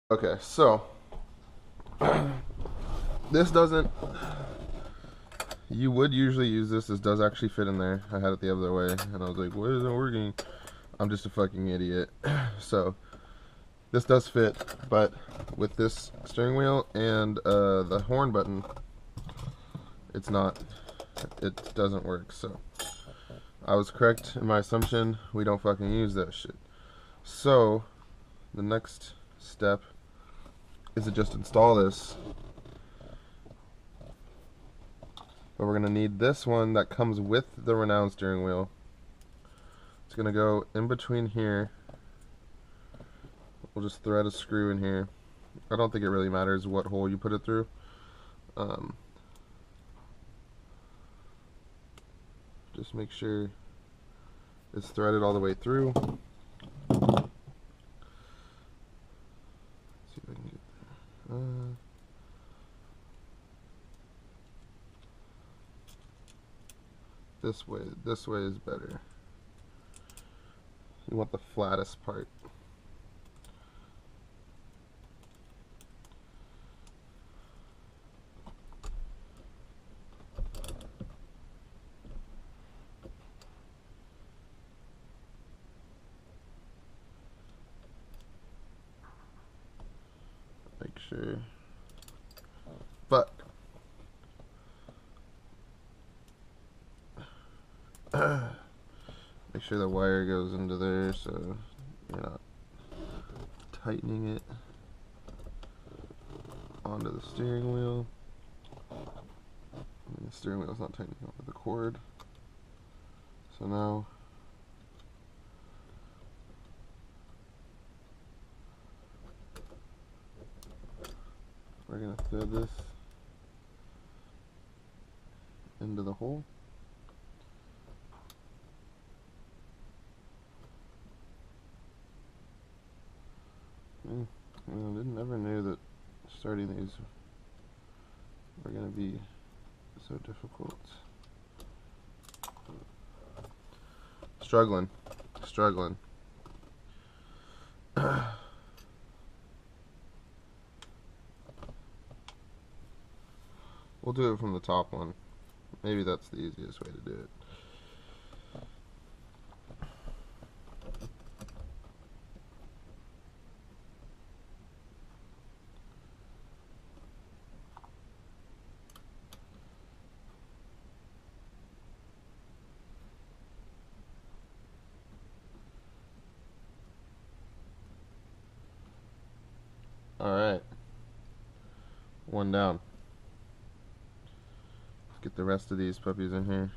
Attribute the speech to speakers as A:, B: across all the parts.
A: Okay, so this doesn't. You would usually use this. This does actually fit in there. I had it the other way, and I was like, "Why isn't it working?" I'm just a fucking idiot. So this does fit, but with this steering wheel and the horn button, it's not. It doesn't work. So I was correct in my assumption. We don't fucking use that shit. So the next step is to just install this. But we're going to need this one that comes with the renowned steering wheel. It's going to go in between here. We'll just thread a screw in here. I don't think it really matters what hole you put it through. Um, just make sure it's threaded all the way through. Let's see if I can get there. This way is better. You want the flattest part. Make sure. But make sure the wire goes into there so you're not tightening it onto the steering wheel. And the steering wheel is not tightening onto the cord. So now we're going to thread this into the hole. I never knew that starting these were going to be so difficult. Struggling. We'll do it from the top one. Maybe that's the easiest way to do it. Alright. One down. Let's get the rest of these puppies in here.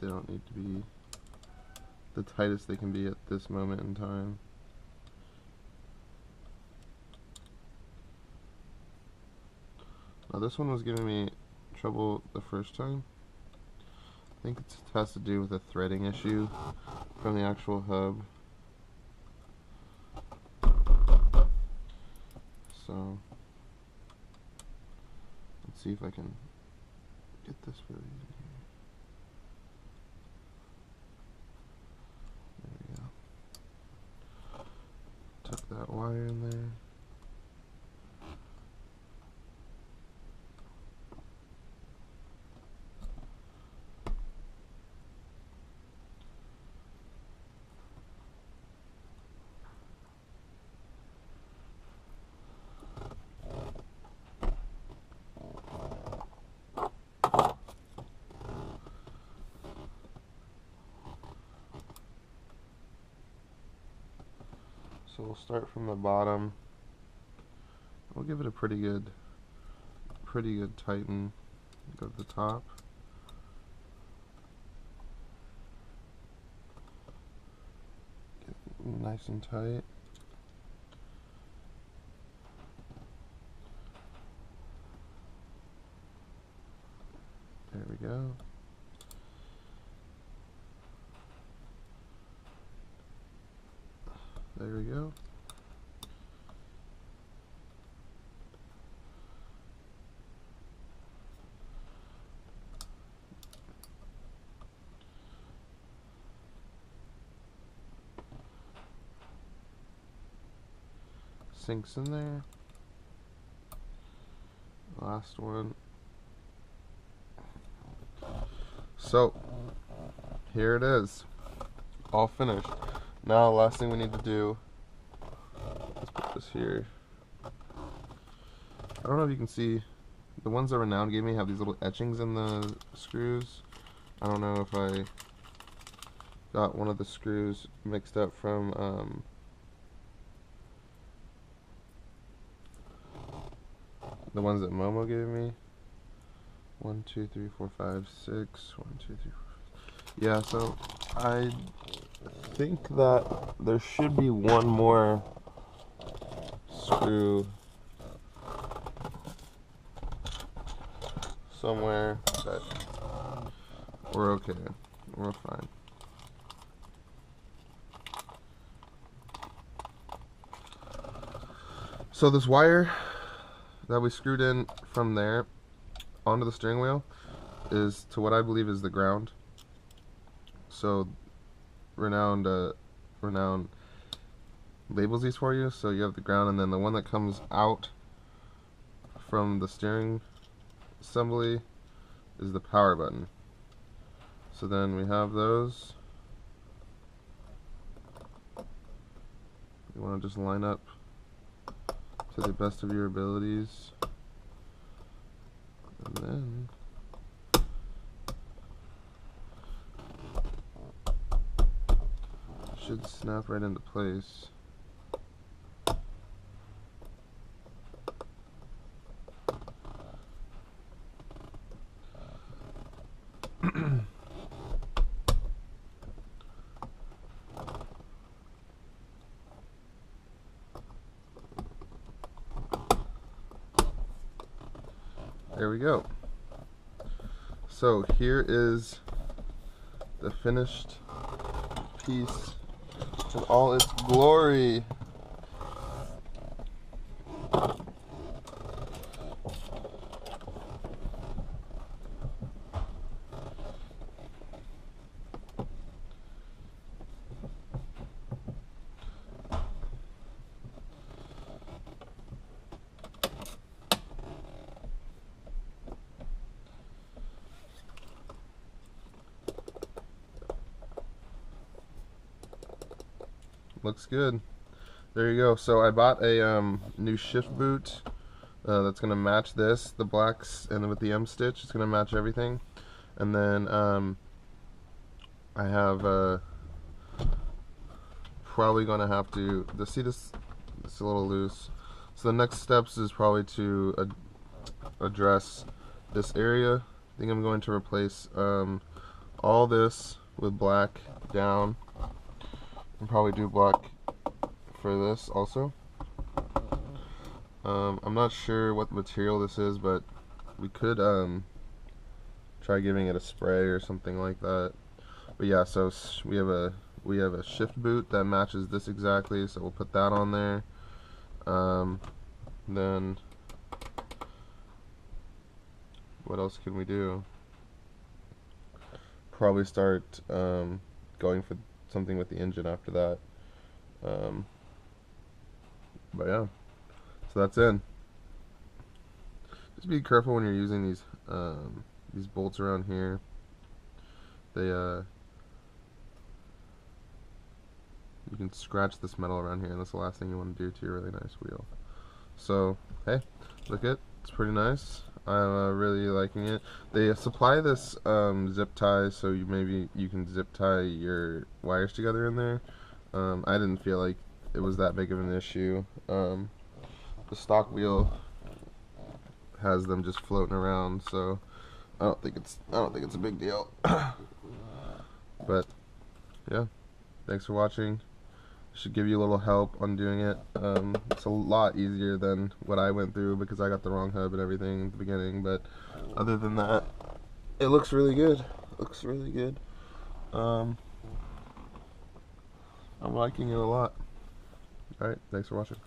A: They don't need to be the tightest they can be at this moment in time. Now this one was giving me trouble the first time. think it has to do with a threading issue from the actual hub. So let's see if I can get this really in here. There we go. Tuck that wire in there. So we'll start from the bottom. We'll give it a pretty good tighten. Go to the top. Get nice and tight. There we go. There we go. Sinks in there. Last one. So, here it is. All finished. Now, the last thing we need to do, let's put this here. I don't know if you can see, the ones that Renown gave me have these little etchings in the screws. I don't know if I got one of the screws mixed up from the ones that Momo gave me. 1, 2, 3, 4, 5, 6. 1, 2, 3, 4. Yeah, so I think that there should be one more screw somewhere, but we're okay. We're fine. So this wire that we screwed in from there onto the steering wheel is to what I believe is the ground. So Renown labels these for you. So you have the ground, and then the one that comes out from the steering assembly is the power button. So then we have those. You want to just line up to the best of your abilities, and then should snap right into place. There we go. So here is the finished piece in all its glory. Looks good. There you go. So I bought a new shift boot that's gonna match this, the blacks, and with the M stitch, it's gonna match everything. And then I have probably gonna have to see this. It's a little loose. So the next steps is probably to address this area. I think I'm going to replace all this with black down. And probably do black for this also. I'm not sure what material this is, but we could try giving it a spray or something like that. But yeah, so we have a shift boot that matches this exactly, so we'll put that on there. Then what else can we do? Probably start going for something with the engine after that. But yeah, so that's in. Just be careful when you're using these bolts around here. They you can scratch this metal around here, and that's the last thing you want to do to your really nice wheel. So hey, look it, it's pretty nice. I'm really liking it. They supply this zip tie, so maybe you can zip tie your wires together in there. I didn't feel like it was that big of an issue. The stock wheel has them just floating around, so I don't think it's a big deal. But yeah, thanks for watching. Should give you a little help on doing it. It's a lot easier than what I went through because I got the wrong hub and everything at the beginning, but other than that, it looks really good. I'm liking it a lot. Alright, thanks for watching.